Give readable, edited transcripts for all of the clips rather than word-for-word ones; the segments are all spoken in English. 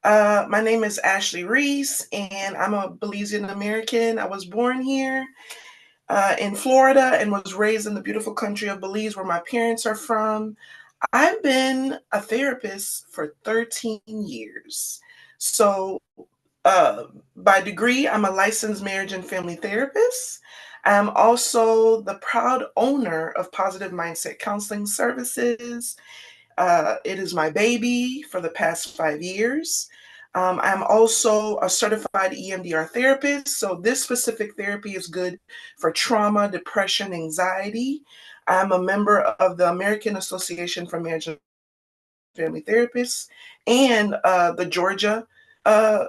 My name is Ashley Reese, and I'm a Belizean American. I was born here in Florida and was raised in the beautiful country of Belize, where my parents are from. I've been a therapist for 13 years. So, uh, by degree, I'm a licensed marriage and family therapist. I'm also the proud owner of Positive Mindset Counseling Services. It is my baby for the past 5 years. I'm also a certified EMDR therapist. So, this specific therapy is good for trauma, depression, anxiety. I'm a member of the American Association for Marriage and Family Therapists and the Georgia uh,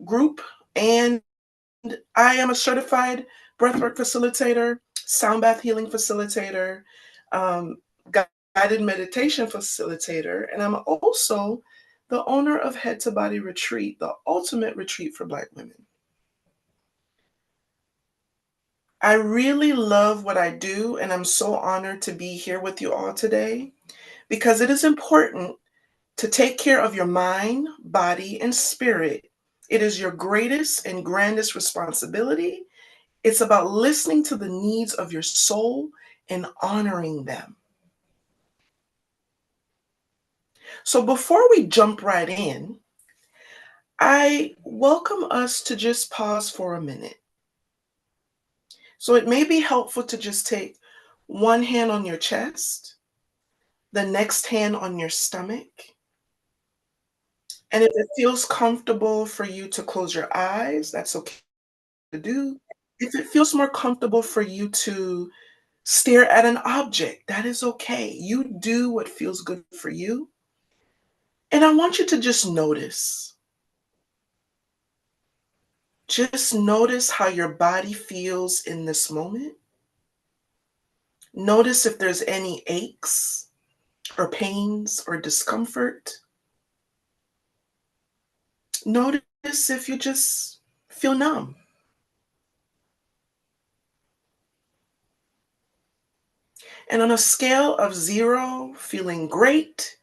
group. And I am a certified breathwork facilitator, sound bath healing facilitator, um, guided meditation facilitator, and I'm also the owner of Head to Body Retreat, the ultimate retreat for Black women. I really love what I do, and I'm so honored to be here with you all today because it is important to take care of your mind, body, and spirit. It is your greatest and grandest responsibility. It's about listening to the needs of your soul and honoring them. So before we jump right in, I welcome us to just pause for a minute. So it may be helpful to just take one hand on your chest, the next hand on your stomach, and if it feels comfortable for you to close your eyes, that's okay to do. If it feels more comfortable for you to stare at an object, that is okay. You do what feels good for you. And I want you to just notice. Just notice how your body feels in this moment. Notice if there's any aches or pains or discomfort. Notice if you just feel numb. And on a scale of 0, feeling great,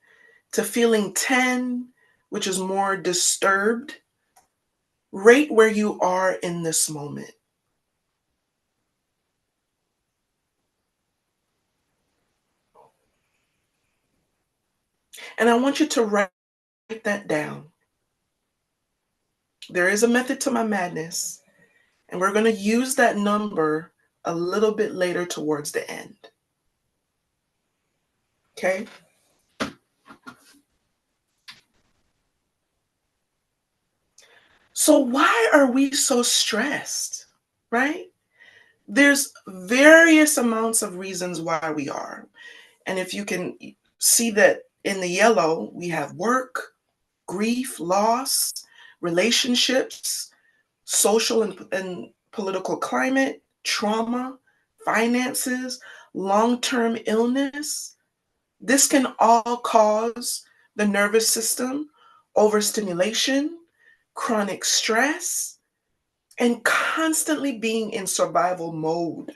to feeling 10, which is more disturbed, rate where you are in this moment. And I want you to write that down. There is a method to my madness, and we're going to use that number a little bit later towards the end. Okay? So, why are we so stressed? Right? There's various amounts of reasons why we are. And if you can see that in the yellow, we have work, grief, loss, relationships, social and political climate, trauma, finances, long term illness. This can all cause the nervous system overstimulation, chronic stress, and constantly being in survival mode.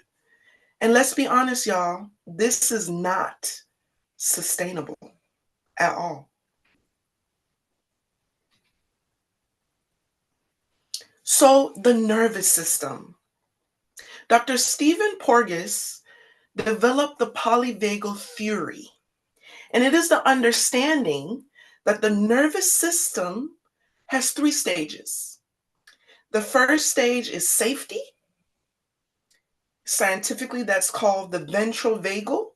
And let's be honest, y'all, this is not sustainable at all. So, the nervous system. Dr. Stephen Porges developed the polyvagal theory, and it is the understanding that the nervous system has 3 stages. The first stage is safety. Scientifically, that's called the ventral vagal.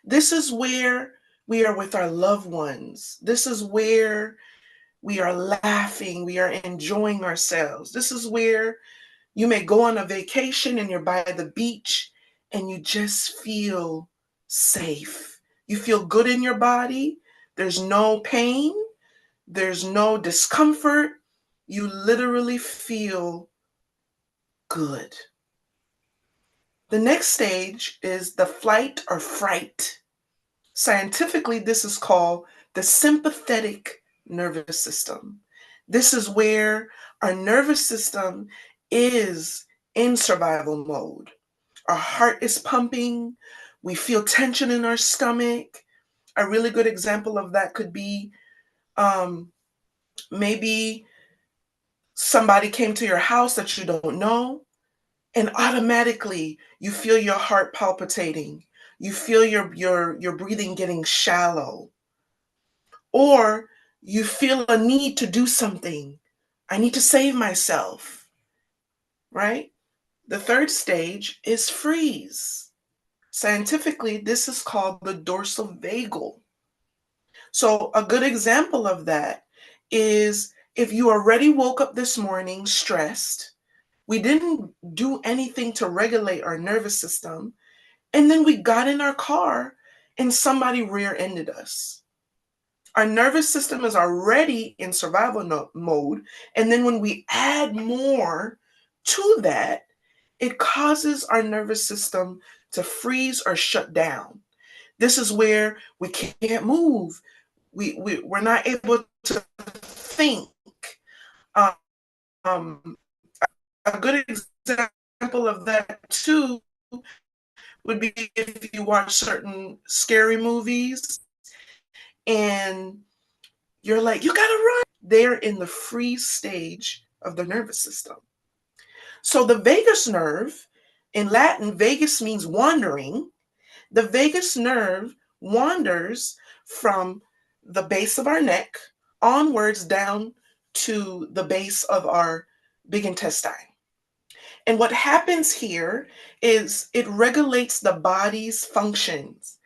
This is where we are with our loved ones. This is where we are laughing, we are enjoying ourselves. This is where you may go on a vacation and you're by the beach and you just feel safe. You feel good in your body. There's no pain, there's no discomfort. You literally feel good. The next stage is the flight or fright. Scientifically, this is called the sympathetic nervous system. This is where our nervous system is in survival mode. Our heart is pumping. We feel tension in our stomach. A really good example of that could be um, Maybe somebody came to your house that you don't know, and automatically you feel your heart palpitating. You feel your breathing getting shallow. Or you feel a need to do something. I need to save myself, right? The third stage is freeze. Scientifically, this is called the dorsal vagal. So, a good example of that is if you already woke up this morning stressed, we didn't do anything to regulate our nervous system, and then we got in our car and somebody rear ended us. Our nervous system is already in survival mode. And then when we add more to that, it causes our nervous system to freeze or shut down. This is where we can't move. We're not able to think. Um, a good example of that too would be if you watch certain scary movies and you're like, you gotta run. They're in the freeze stage of the nervous system. So the vagus nerve, in Latin, vagus means wandering. The vagus nerve wanders from the base of our neck onwards down to the base of our big intestine. And what happens here is it regulates the body's functions.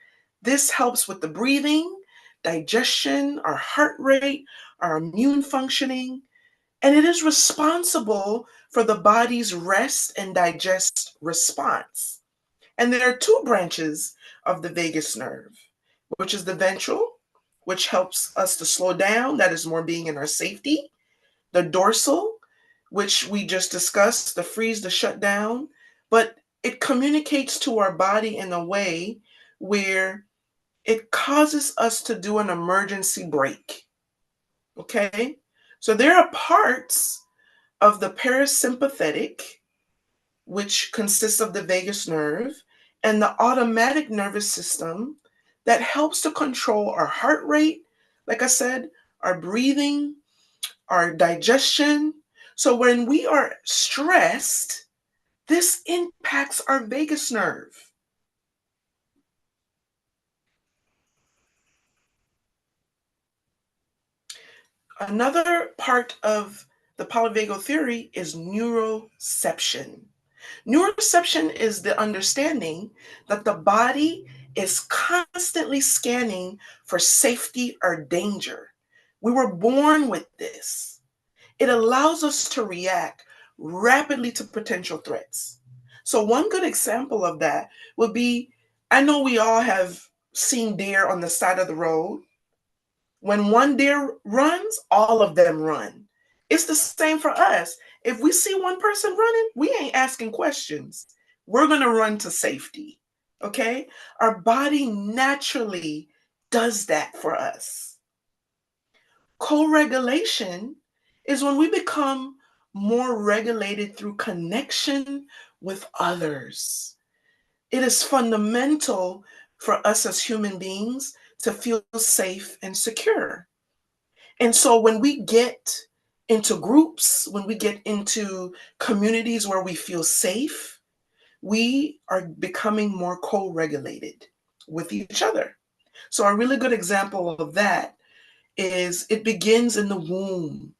This helps with the breathing, digestion, our heart rate, our immune functioning, and it is responsible for the body's rest and digest response. And there are two branches of the vagus nerve, which is the ventral, which helps us to slow down, that is more being in our safety, the dorsal, which we just discussed, the freeze, the shutdown, but it communicates to our body in a way where it causes us to do an emergency brake. Okay? So there are parts of the parasympathetic, which consists of the vagus nerve, and the automatic nervous system that helps to control our heart rate, like I said, our breathing, our digestion. So when we are stressed, this impacts our vagus nerve. Another part of the polyvagal theory is neuroception. Neuroception is the understanding that the body is constantly scanning for safety or danger. We were born with this. It allows us to react rapidly to potential threats. So, one good example of that would be I know we all have seen deer on the side of the road. When one deer runs, all of them run. It's the same for us. If we see one person running, we ain't asking questions. We're going to run to safety. Okay? Our body naturally does that for us. Co-regulation is when we become more regulated through connection with others. It is fundamental for us as human beings to feel safe and secure. And so when we get into groups, when we get into communities where we feel safe, we are becoming more co-regulated with each other. So a really good example of that is it begins in the womb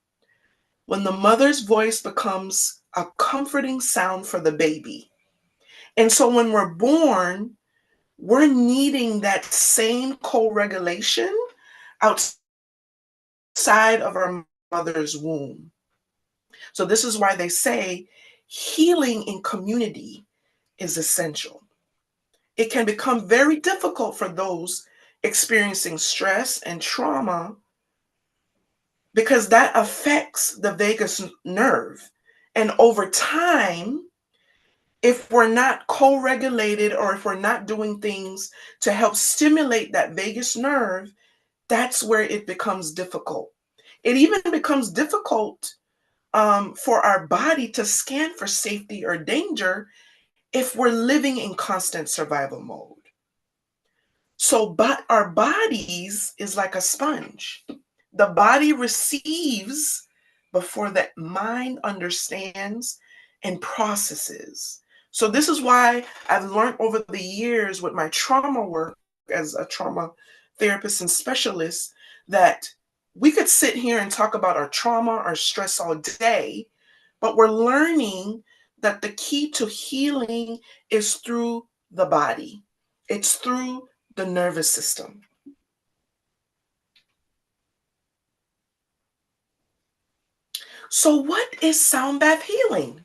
when the mother's voice becomes a comforting sound for the baby. And so when we're born, we're needing that same co-regulation outside of our mother's womb. So this is why they say healing in community is essential. It can become very difficult for those experiencing stress and trauma because that affects the vagus nerve. And over time, if we're not co-regulated or if we're not doing things to help stimulate that vagus nerve, that's where it becomes difficult. It even becomes difficult for our body to scan for safety or danger if we're living in constant survival mode. So, but our bodies is like a sponge. The body receives before the mind understands and processes. So this is why I've learned over the years with my trauma work as a trauma therapist and specialist that we could sit here and talk about our trauma, our stress all day, but we're learning that the key to healing is through the body. It's through the nervous system. So what is sound bath healing?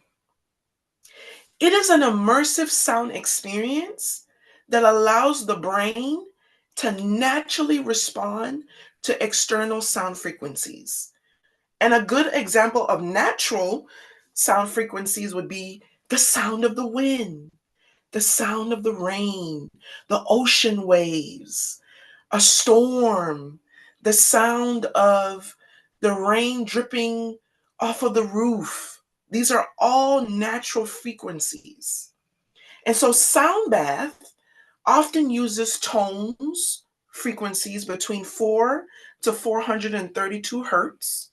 It is an immersive sound experience that allows the brain to naturally respond to external sound frequencies. And a good example of natural sound frequencies would be the sound of the wind, the sound of the rain, the ocean waves, a storm, the sound of the rain dripping off of the roof. These are all natural frequencies. And so sound bath often uses tones, frequencies between 4 to 432 hertz.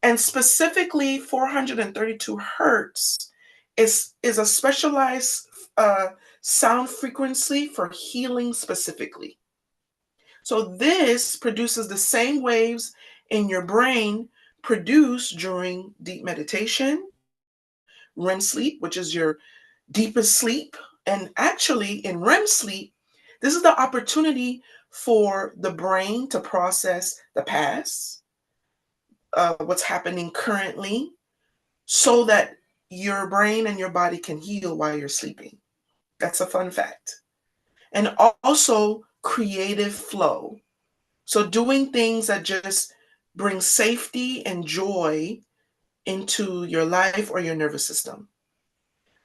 And specifically 432 hertz is a specialized sound frequency for healing specifically. So this produces the same waves in your brain produced during deep meditation, REM sleep, which is your deepest sleep. And actually, in REM sleep, this is the opportunity for the brain to process the past, what's happening currently, so that your brain and your body can heal while you're sleeping. That's a fun fact. And also creative flow. So doing things that just bring safety and joy into your life or your nervous system.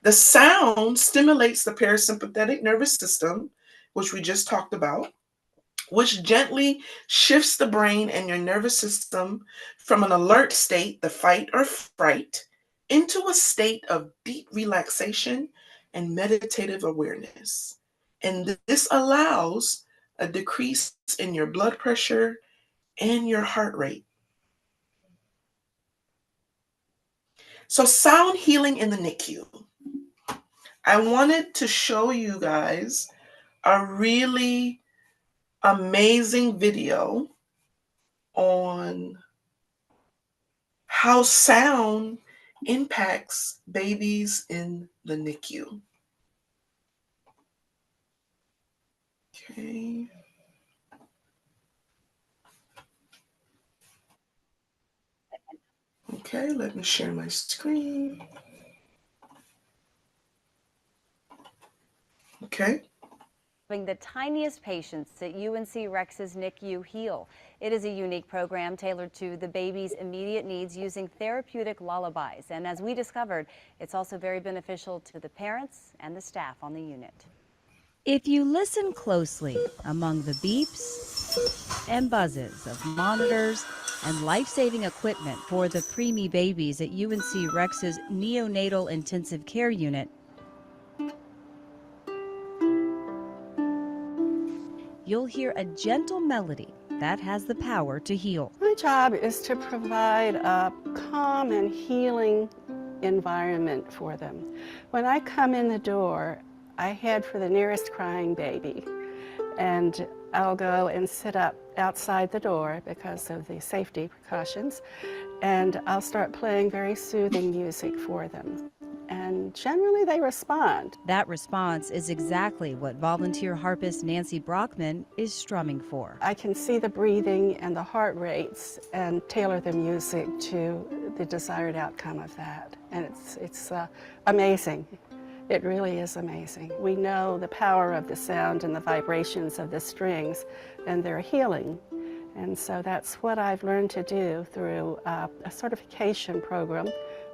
The sound stimulates the parasympathetic nervous system, which we just talked about, which gently shifts the brain and your nervous system from an alert state, the fight or fright, into a state of deep relaxation and meditative awareness. And this allows a decrease in your blood pressure and your heart rate. So, sound healing in the NICU. I wanted to show you guys a really amazing video on how sound impacts babies in the NICU. Okay. Okay, let me share my screen. Okay. The tiniest patients at UNC Rex's NICU heal. It is a unique program tailored to the baby's immediate needs using therapeutic lullabies. And as we discovered, it's also very beneficial to the parents and the staff on the unit. If you listen closely among the beeps and buzzes of monitors and life-saving equipment for the preemie babies at UNC Rex's neonatal intensive care unit, you'll hear a gentle melody that has the power to heal. My job is to provide a calm and healing environment for them. When I come in the door, I head for the nearest crying baby, and I'll go and sit up outside the door because of the safety precautions, and I'll start playing very soothing music for them. And generally they respond. That response is exactly what volunteer harpist Nancy Brockman is strumming for. I can see the breathing and the heart rates and tailor the music to the desired outcome of that. And it's amazing. It really is amazing. We know the power of the sound and the vibrations of the strings, and they're healing. And so that's what I've learned to do through a certification program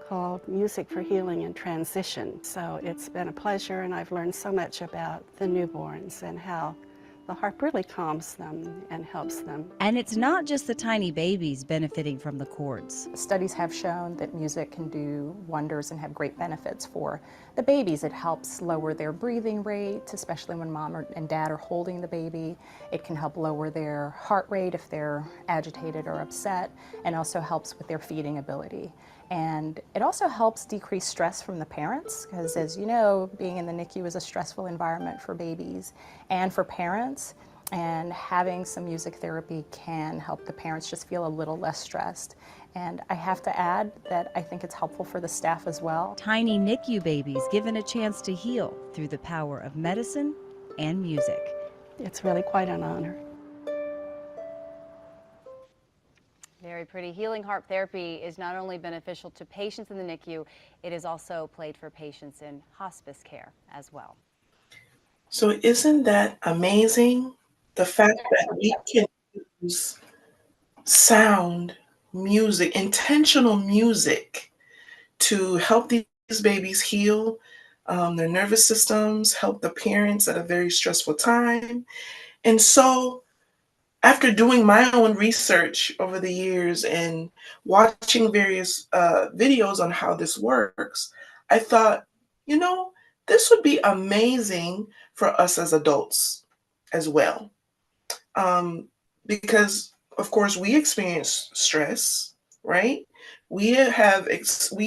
called Music for Healing and Transition. So it's been a pleasure, and I've learned so much about the newborns and how The harp really calms them and helps them. And it's not just the tiny babies benefiting from the chords. Studies have shown that music can do wonders and have great benefits for the babies. It helps lower their breathing rate, especially when mom and dad are holding the baby. It can help lower their heart rate if they're agitated or upset, and also helps with their feeding ability. And it also helps decrease stress from the parents, because as you know, being in the NICU is a stressful environment for babies and for parents. And having some music therapy can help the parents just feel a little less stressed. And I have to add that I think it's helpful for the staff as well. Tiny NICU babies given a chance to heal through the power of medicine and music. It's really quite an honor. Very pretty. Healing harp therapy is not only beneficial to patients in the NICU, it is also played for patients in hospice care as well. So isn't that amazing? The fact that we can use sound, music, intentional music to help these babies heal their nervous systems, help the parents at a very stressful time. And so after doing my own research over the years and watching various videos on how this works, I thought, you know, this would be amazing for us as adults as well. Um, because, of course, we experience stress, right? We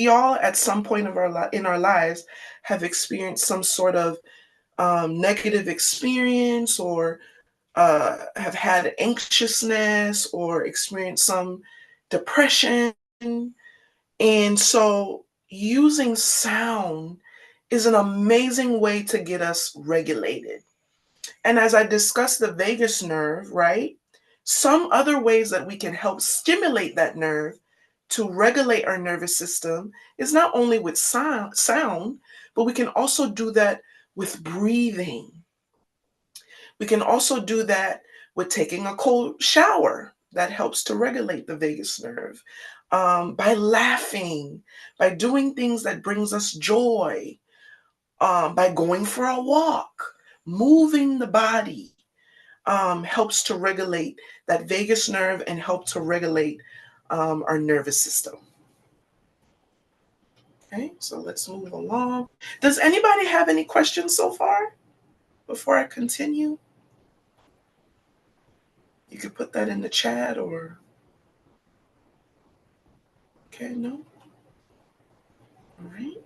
all at some point of in our lives have experienced some sort of negative experience, or have had anxiousness, or experienced some depression. And so using sound is an amazing way to get us regulated. And as I discussed the vagus nerve, right? Some other ways that we can help stimulate that nerve to regulate our nervous system is not only with sound, but we can also do that with breathing. We can also do that with taking a cold shower. That helps to regulate the vagus nerve. By laughing, by doing things that brings us joy, by going for a walk, moving the body, helps to regulate that vagus nerve and help to regulate our nervous system. Okay, so let's move along. Does anybody have any questions so far before I continue? You could put that in the chat or, okay, no? All right.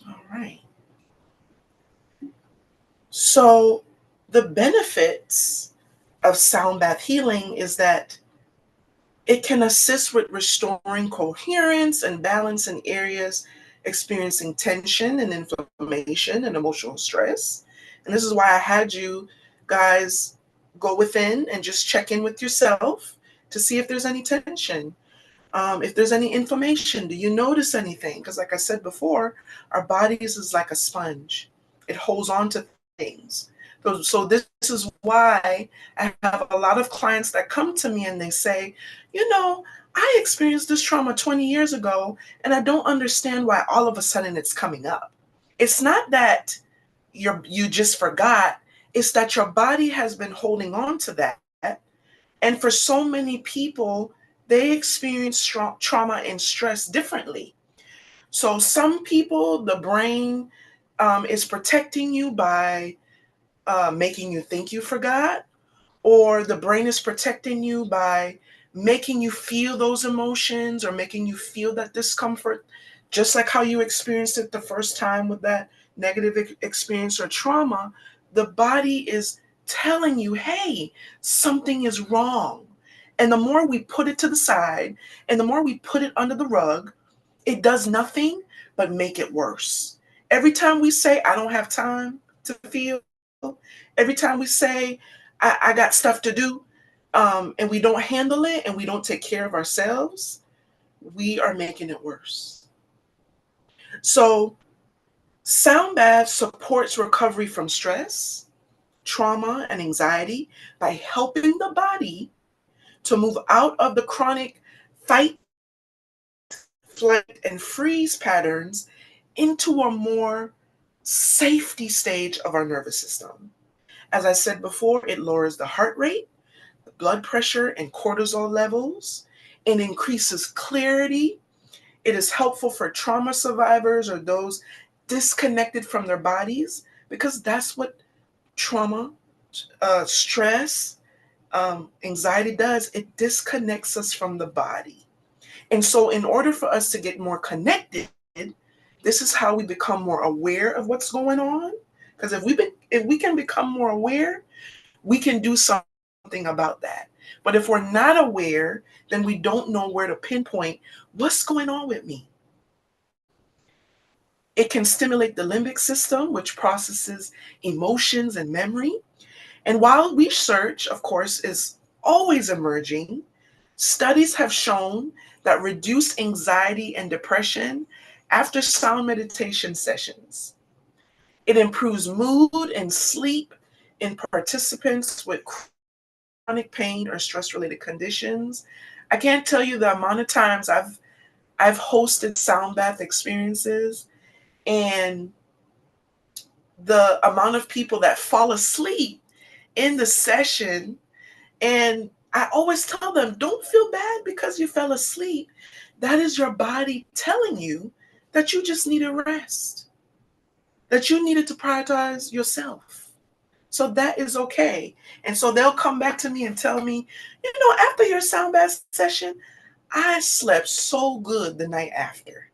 All right. So the benefits of sound bath healing is that it can assist with restoring coherence and balance in areas experiencing tension and inflammation and emotional stress. And this is why I had you guys go within and just check in with yourself to see if there's any tension. If there's any inflammation, do you notice anything? Because, like I said before, our bodies is like a sponge, it holds on to things. So this is why I have a lot of clients that come to me and they say, you know, I experienced this trauma 20 years ago and I don't understand why all of a sudden it's coming up. It's not that you just forgot, it's that your body has been holding on to that. And for so many people, they experience trauma and stress differently. So some people, the brain is protecting you by making you think you forgot, or the brain is protecting you by making you feel those emotions or making you feel that discomfort, just like how you experienced it the first time with that negative experience or trauma. The body is telling you, hey, something is wrong. And the more we put it to the side and the more we put it under the rug, it does nothing but make it worse. Every time we say, I don't have time to feel, every time we say, I got stuff to do, and we don't handle it and we don't take care of ourselves, we are making it worse. So, sound bath supports recovery from stress, trauma, and anxiety by helping the body to move out of the chronic fight, flight, and freeze patterns into a more safety stage of our nervous system. As I said before, it lowers the heart rate, the blood pressure, and cortisol levels. It increases clarity. It is helpful for trauma survivors or those disconnected from their bodies, because that's what trauma, stress, anxiety does. It disconnects us from the body. And so, in order for us to get more connected, this is how we become more aware of what's going on. Because if we can become more aware, we can do something about that. But if we're not aware, then we don't know where to pinpoint what's going on with me. It can stimulate the limbic system, which processes emotions and memory. And while research, of course, is always emerging, studies have shown that reduced anxiety and depression after sound meditation sessions. It improves mood and sleep in participants with chronic pain or stress-related conditions. I can't tell you the amount of times I've hosted sound bath experiences, and the amount of people that fall asleep in the session. And I always tell them, don't feel bad because you fell asleep. That is your body telling you that you just needed rest, that you needed to prioritize yourself. So that is okay. And so they'll come back to me and tell me, after your sound bath session, I slept so good the night after.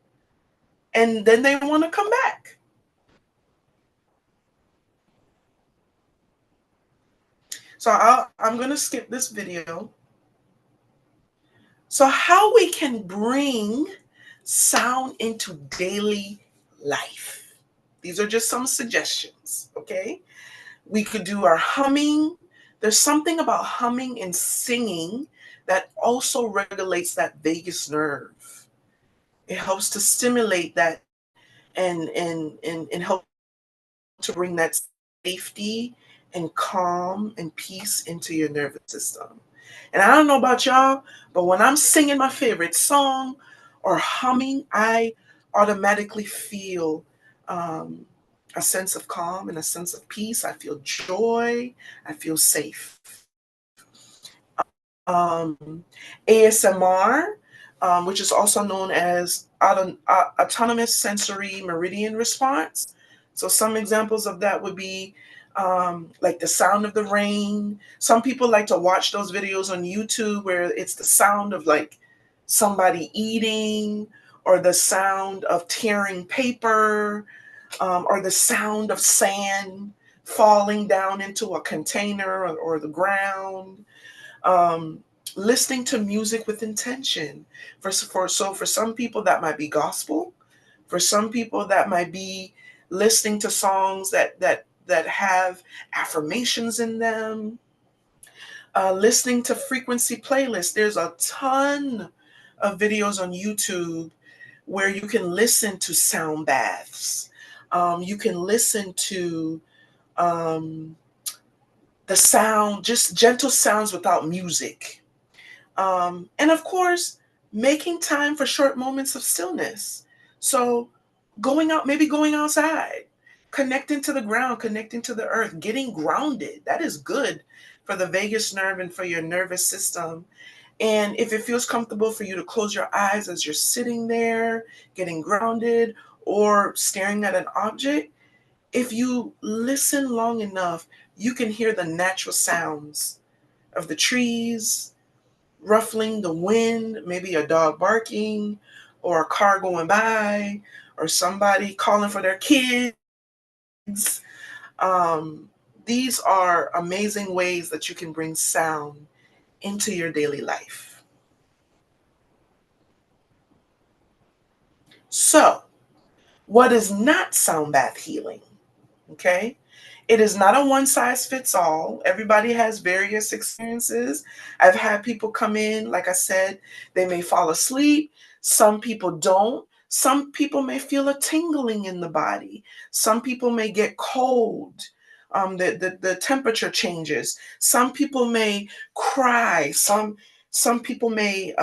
And then they want to come back. So I'm going to skip this video. So how we can bring sound into daily life. These are just some suggestions, okay? We could do our humming. There's something about humming and singing that also regulates that vagus nerve. It helps to stimulate that and help to bring that safety and calm and peace into your nervous system. And I don't know about y'all, but when I'm singing my favorite song or humming, I automatically feel a sense of calm and a sense of peace. I feel joy. I feel safe. ASMR, which is also known as autonomous sensory meridian response. So some examples of that would be like the sound of the rain. Some people like to watch those videos on YouTube where it's the sound of like somebody eating, or the sound of tearing paper, or the sound of sand falling down into a container, or the ground. Listening to music with intention. For some people that might be gospel. For some people that might be listening to songs that have affirmations in them. Listening to frequency playlists. There's a ton of videos on YouTube where you can listen to sound baths. You can listen to the sound, just gentle sounds without music. And of course, making time for short moments of stillness. So maybe going outside, connecting to the ground, connecting to the earth, getting grounded. That is good for the vagus nerve and for your nervous system. And if it feels comfortable for you to close your eyes as you're sitting there, getting grounded, or staring at an object, if you listen long enough, you can hear the natural sounds of the trees, ruffling, the wind, maybe a dog barking, or a car going by, or somebody calling for their kids. Um, these are amazing ways that you can bring sound into your daily life. So, what is not sound bath healing? Okay. It is not a one size fits all. Everybody has various experiences. I've had people come in, like I said, they may fall asleep. Some people don't. Some people may feel a tingling in the body. Some people may get cold. The temperature changes. Some people may cry. Some people may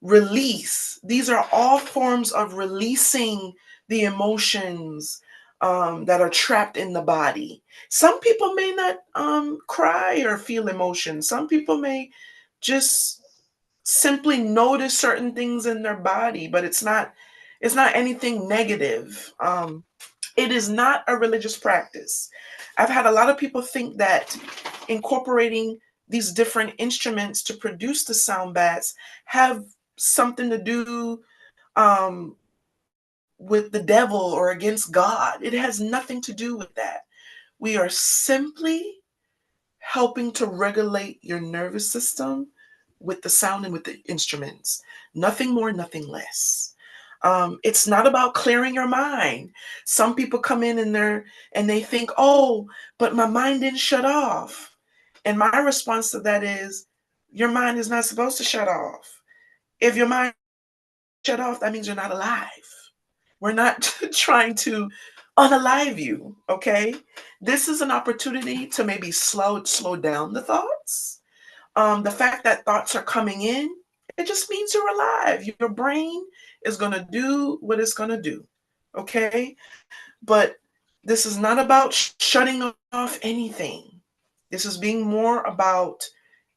release. These are all forms of releasing the emotions that are trapped in the body. Some people may not cry or feel emotion. Some people may just simply notice certain things in their body, but it's not anything negative. It is not a religious practice. I've had a lot of people think that incorporating these different instruments to produce the sound baths have something to do um, with the devil or against God. It has nothing to do with that. We are simply helping to regulate your nervous system with the sound and with the instruments. Nothing more, nothing less. It's not about clearing your mind. Some people come in and they think, oh, but my mind didn't shut off. And my response to that is, your mind is not supposed to shut off. If your mind shut off, that means you're not alive. We're not trying to unalive you, okay? This is an opportunity to maybe slow down the thoughts. The fact that thoughts are coming in, it just means you're alive. Your brain is going to do what it's going to do, okay? But this is not about shutting off anything. This is being more about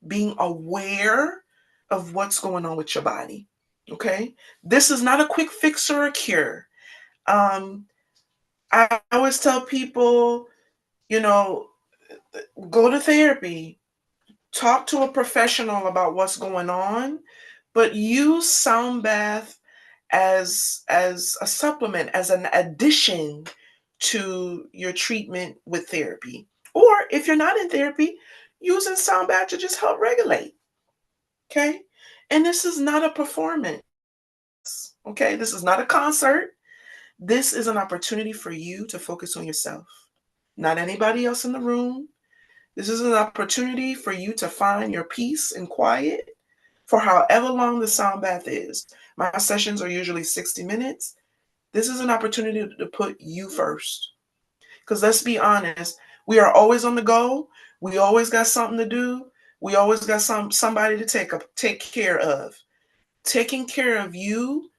being aware of what's going on with your body, okay? This is not a quick fix or a cure. Um, I always tell people, you know, go to therapy, talk to a professional about what's going on, but use sound bath as a supplement, as an addition to your treatment with therapy. Or if you're not in therapy, using sound bath to just help regulate. Okay? And this is not a performance. Okay? This is not a concert. This is an opportunity for you to focus on yourself, not anybody else in the room. This is an opportunity for you to find your peace and quiet for however long the sound bath is. My sessions are usually 60 minutes. This is an opportunity to put you first. Because let's be honest, we are always on the go. We always got something to do. We always got somebody to take care of. Taking care of you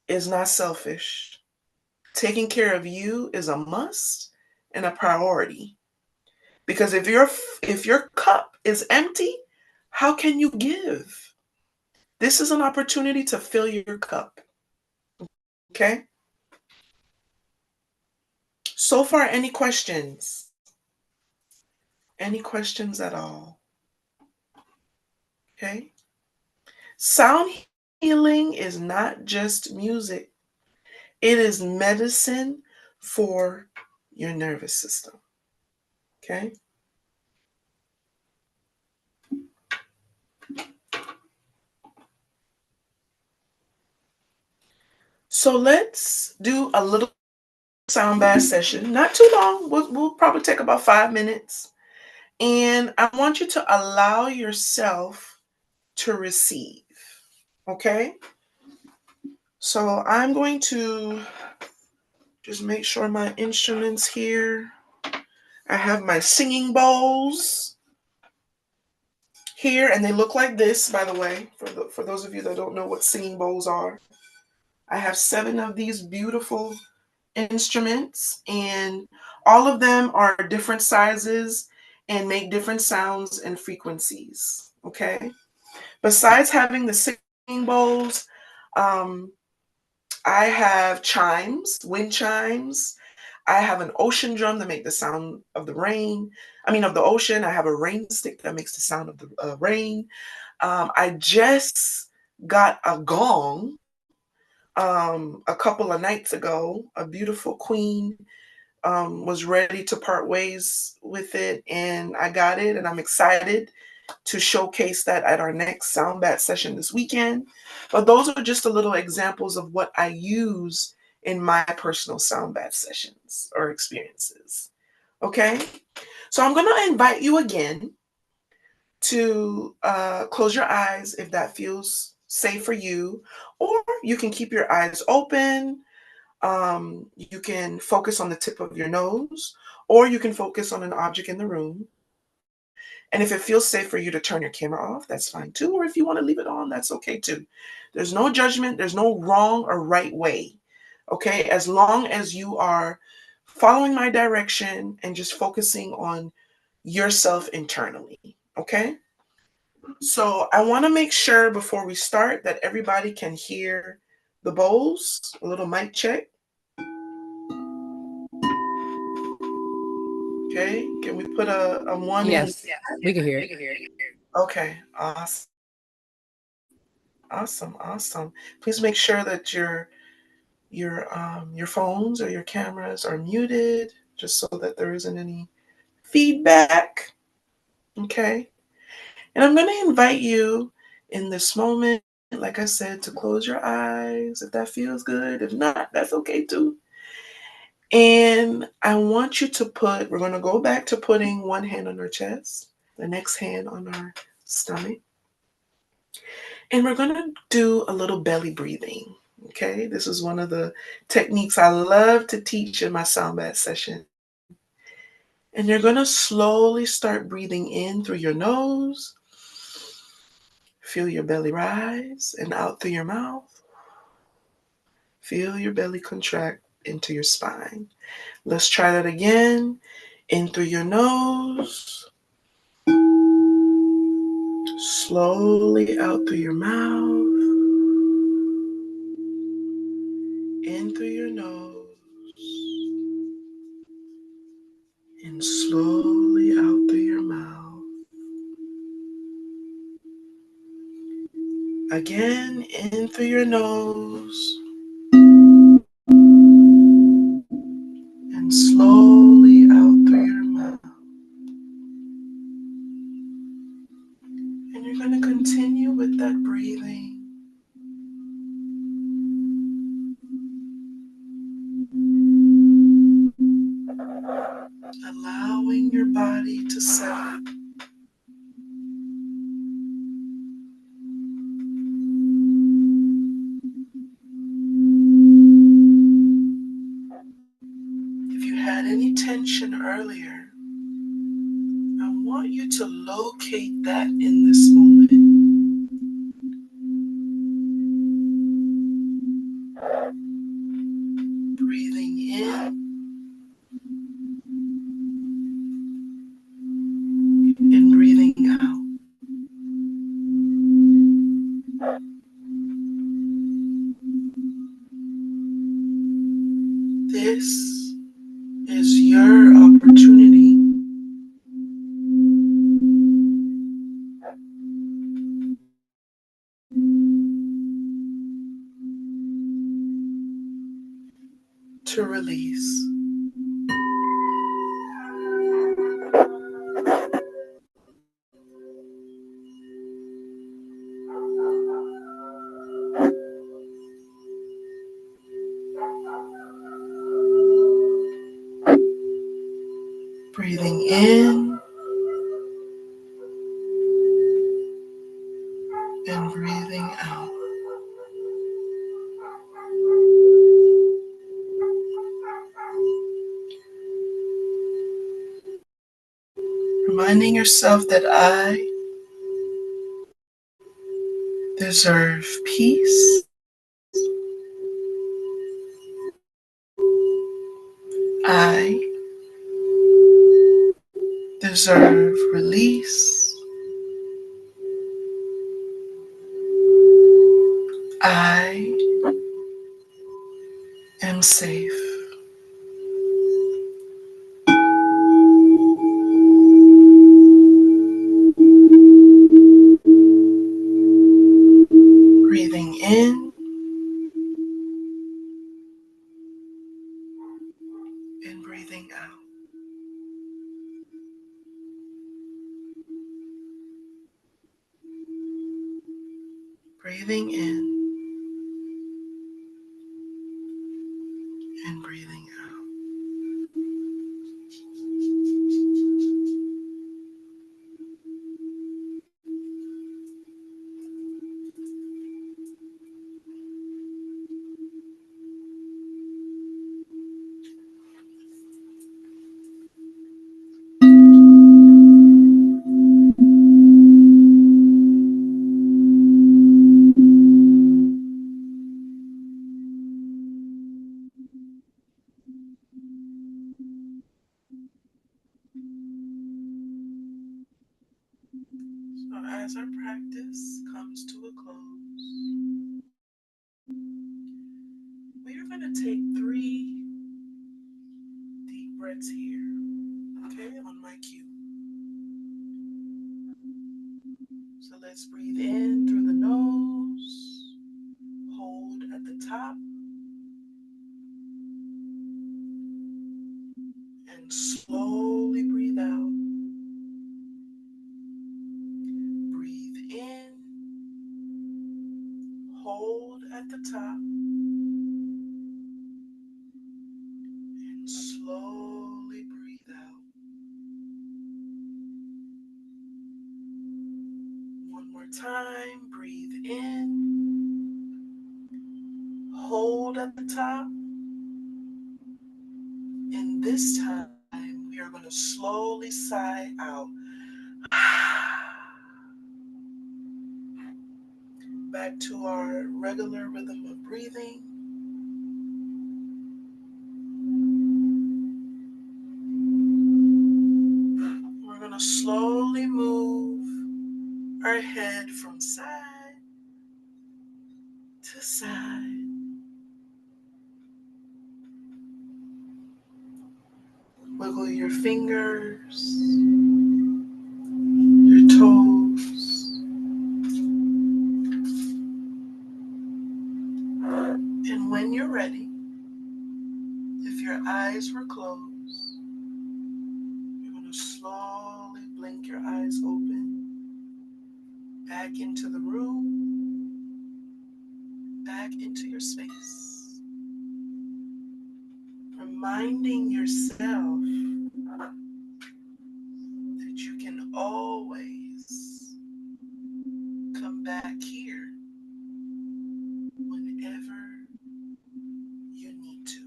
is not selfish. Taking care of you is a must and a priority. Because if your cup is empty, how can you give? This is an opportunity to fill your cup. Okay? So far, any questions? Any questions at all? Okay? Sound healing is not just music, it is medicine for your nervous system. Okay? So let's do a little sound bath session. Not too long. We'll probably take about 5 minutes. And I want you to allow yourself to receive. Okay? So I'm going to just make sure my instruments here. I have my singing bowls here, and they look like this, by the way, for those of you that don't know what singing bowls are. I have 7 of these beautiful instruments, and all of them are different sizes and make different sounds and frequencies, okay? Besides having the singing bowls, um, I have chimes, wind chimes. I have an ocean drum that make the sound of the rain. I mean, of the ocean. I have a rain stick that makes the sound of the rain. I just got a gong a couple of nights ago. A beautiful queen was ready to part ways with it, and I got it, and I'm excited to showcase that at our next sound bath session this weekend. But those are just a little examples of what I use in my personal sound bath sessions or experiences. Okay? So I'm going to invite you again to close your eyes if that feels safe for you, or you can keep your eyes open. You can focus on the tip of your nose, or you can focus on an object in the room. And if it feels safe for you to turn your camera off, that's fine too. Or if you want to leave it on, that's okay too. There's no judgment, there's no wrong or right way. Okay, as long as you are following my direction and just focusing on yourself internally. Okay, so I want to make sure before we start that everybody can hear the bowls. A little mic check. Okay, can we put a one in? Yes, we can hear it. Okay, awesome. Awesome, awesome. Please make sure that your phones or your cameras are muted, just so that there isn't any feedback. Okay. And I'm going to invite you in this moment, like I said, to close your eyes if that feels good. If not, that's okay too. And I want you to we're going to go back to putting one hand on our chest, the next hand on our stomach. And we're going to do a little belly breathing. Okay, this is one of the techniques I love to teach in my sound bath session. And you're going to slowly start breathing in through your nose. Feel your belly rise and out through your mouth. Feel your belly contract into your spine. Let's try that again. In through your nose. Slowly out through your mouth. In through your nose. And slowly out through your mouth. Again, in through your nose. And slowly out through your mouth. And you're going to continue with that breathing. Allowing your body to settle. If you had any tension earlier, I want you to locate that in this moment. Breathing in and breathing out. This is your opportunity to release. Breathing in and breathing out. Reminding yourself that I deserve peace. I deserve release. I am safe. Breathing in and breathing out. Breathing in and breathing out. as our practice comes to a close, we are going to take 3 deep breaths here, okay, on my cue. So let's breathe in through the nose, hold at the top, and slowly breathe out. Breathe in, hold at the top, and slowly breathe out. One more time, breathe in, hold at the top, and this time we are going to slowly sigh out. Back to our regular rhythm of breathing. We're going to slowly move our head from side to side. Wiggle your fingers, your toes, and when you're ready, if your eyes were closed, you're going to slowly blink your eyes open, back into the room, back into your space, reminding yourself that you can always come back here whenever you need to.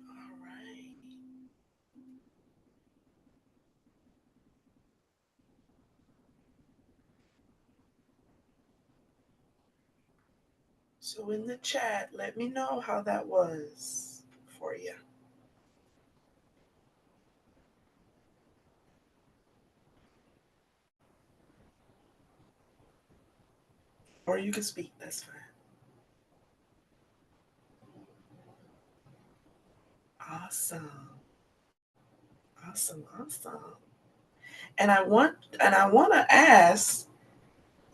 All right. So in the chat, let me know how that was for you. Or you can speak, that's fine. Awesome. Awesome, awesome. And I want to ask,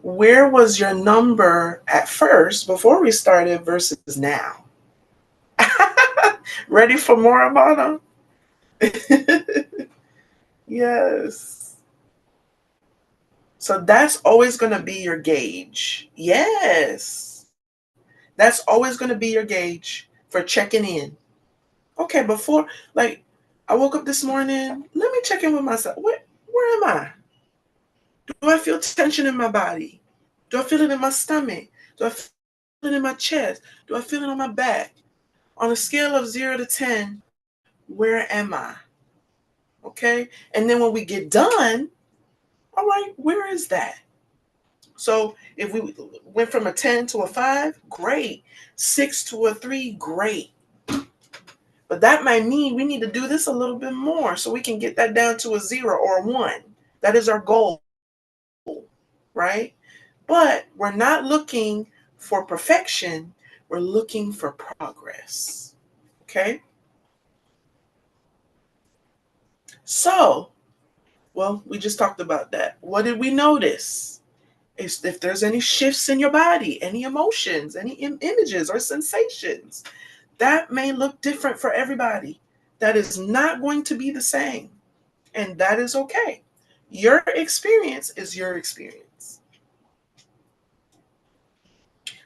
where was your number at first before we started versus now? Ready for more about them? Yes. So that's always going to be your gauge. Yes. That's always going to be your gauge for checking in. Okay, before, like, I woke up this morning, let me check in with myself. Where am I? Do I feel tension in my body? Do I feel it in my stomach? Do I feel it in my chest? Do I feel it on my back? On a scale of 0 to 10, where am I? Okay? And then when we get done, all right, where is that? So if we went from a 10 to a 5, great. 6 to a 3, great. But that might mean we need to do this a little bit more so we can get that down to a 0 or a 1. That is our goal, right? But we're not looking for perfection, we're looking for progress. Okay? So, well, we just talked about that. What did we notice? Is if there's any shifts in your body, any emotions, any images or sensations, that may look different for everybody. That is not going to be the same. And that is okay. Your experience is your experience.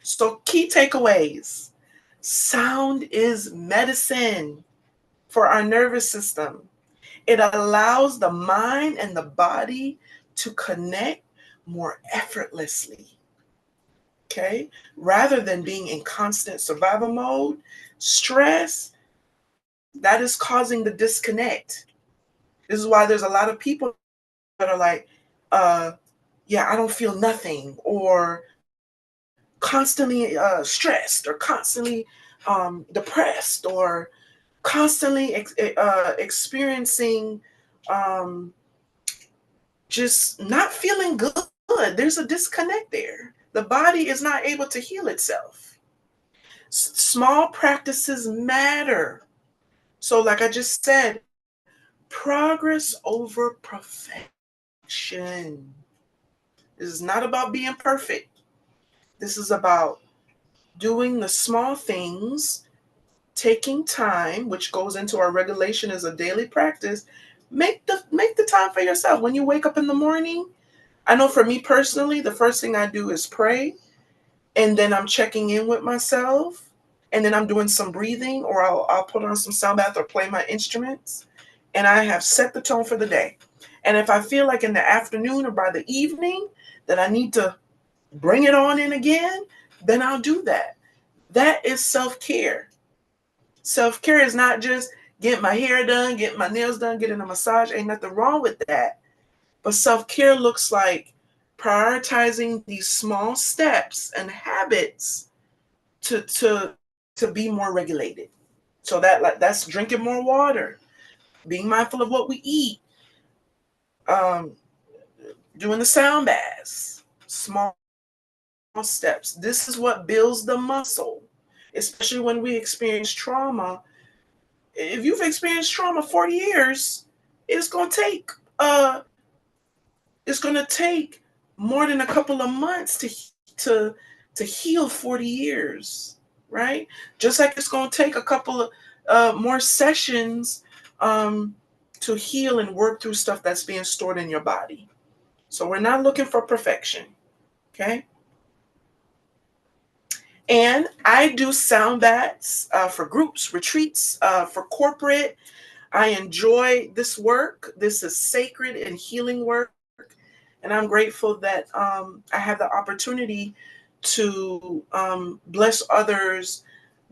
So, key takeaways: sound is medicine for our nervous system. It allows the mind and the body to connect more effortlessly. Okay? Rather than being in constant survival mode, stress, that is causing the disconnect. This is why there's a lot of people that are like, yeah, I don't feel nothing, or constantly stressed, or constantly depressed, or constantly experiencing um, just not feeling good. There's a disconnect there. The body is not able to heal itself. Small practices matter. So, like I just said, progress over perfection. This is not about being perfect. This is about doing the small things, taking time, which goes into our regulation as a daily practice. Make the time for yourself. When you wake up in the morning, I know for me personally, the first thing I do is pray, and then I'm checking in with myself, and then I'm doing some breathing, or I'll put on some sound bath or play my instruments, and I have set the tone for the day. And if I feel like in the afternoon or by the evening that I need to bring it on in again, then I'll do that. That is self-care. Self-care is not just getting my hair done, getting my nails done, getting a massage. Ain't nothing wrong with that. But self-care looks like prioritizing these small steps and habits to be more regulated. So that's drinking more water, being mindful of what we eat, um, doing the sound baths, small steps. This is what builds the muscle, especially when we experience trauma. If you've experienced trauma 40 years, it's going to take uh it's going to take more than a couple of months to to heal 40 years, right? Just like it's going to take a couple of more sessions um to heal and work through stuff that's being stored in your body. So we're not looking for perfection, okay? And I do sound baths for groups, retreats, for corporate. I enjoy this work. This is sacred and healing work. And I'm grateful that I have the opportunity to bless others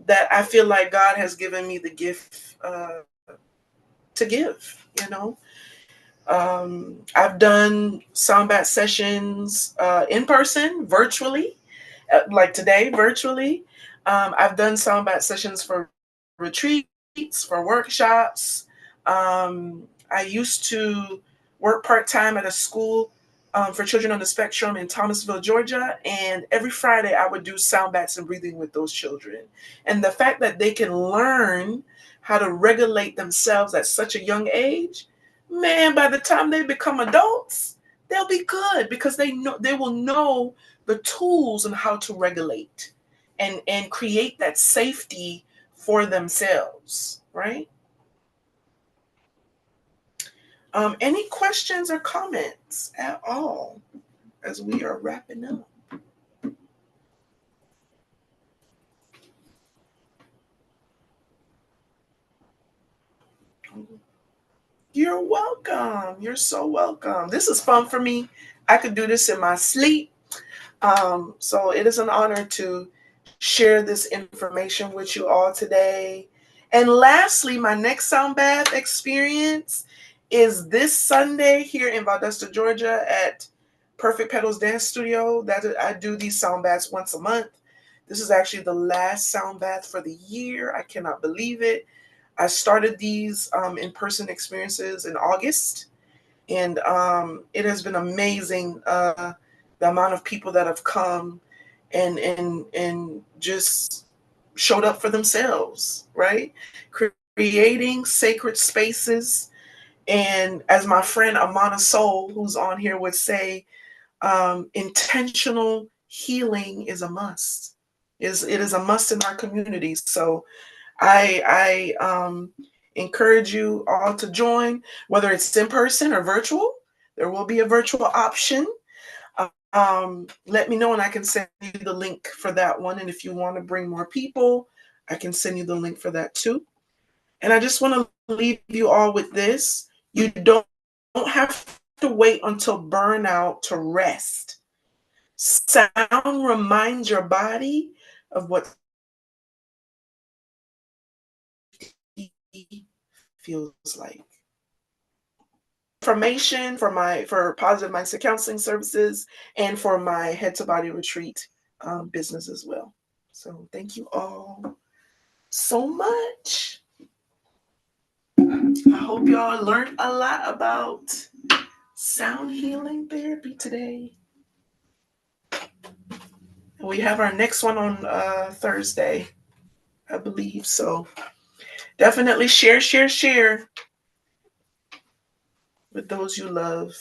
that I feel like God has given me the gift to give, you know. I've done sound bath sessions in person, virtually, like today, virtually. I've done sound bath sessions for retreats, for workshops. I used to work part time at a school for children on the spectrum in Thomasville, Georgia. And every Friday, I would do sound baths and breathing with those children. And the fact that they can learn how to regulate themselves at such a young age, man, by the time they become adults, they'll be good because they will know the tools and how to regulate and create that safety for themselves, right? Any questions or comments at all as we are wrapping up? You're welcome. You're so welcome. This is fun for me. I could do this in my sleep. So it is an honor to share this information with you all today. And lastly, my next sound bath experience is this Sunday here in Valdosta, Georgia at Perfect Petals Dance Studio. That I do these sound baths once a month. This is actually the last sound bath for the year. I cannot believe it. I started these in-person experiences in August, and it has been amazing. The amount of people that have come and just showed up for themselves, right? Creating sacred spaces, and as my friend Amana Soul, who's on here, would say, intentional healing is a must. It is a must in our communities. So I encourage you all to join, whether it's in person or virtual. There will be a virtual option. Let me know and I can send you the link for that one. And if you want to bring more people, I can send you the link for that too. And I just want to leave you all with this. You don't have to wait until burnout to rest. Sound reminds your body of what feels like. information for positive mindset counseling services and for my Head to Body Retreat business as well. So thank you all so much. I hope y'all learned a lot about sound healing therapy today. We have our next one on Thursday, I believe. So definitely share with those you love.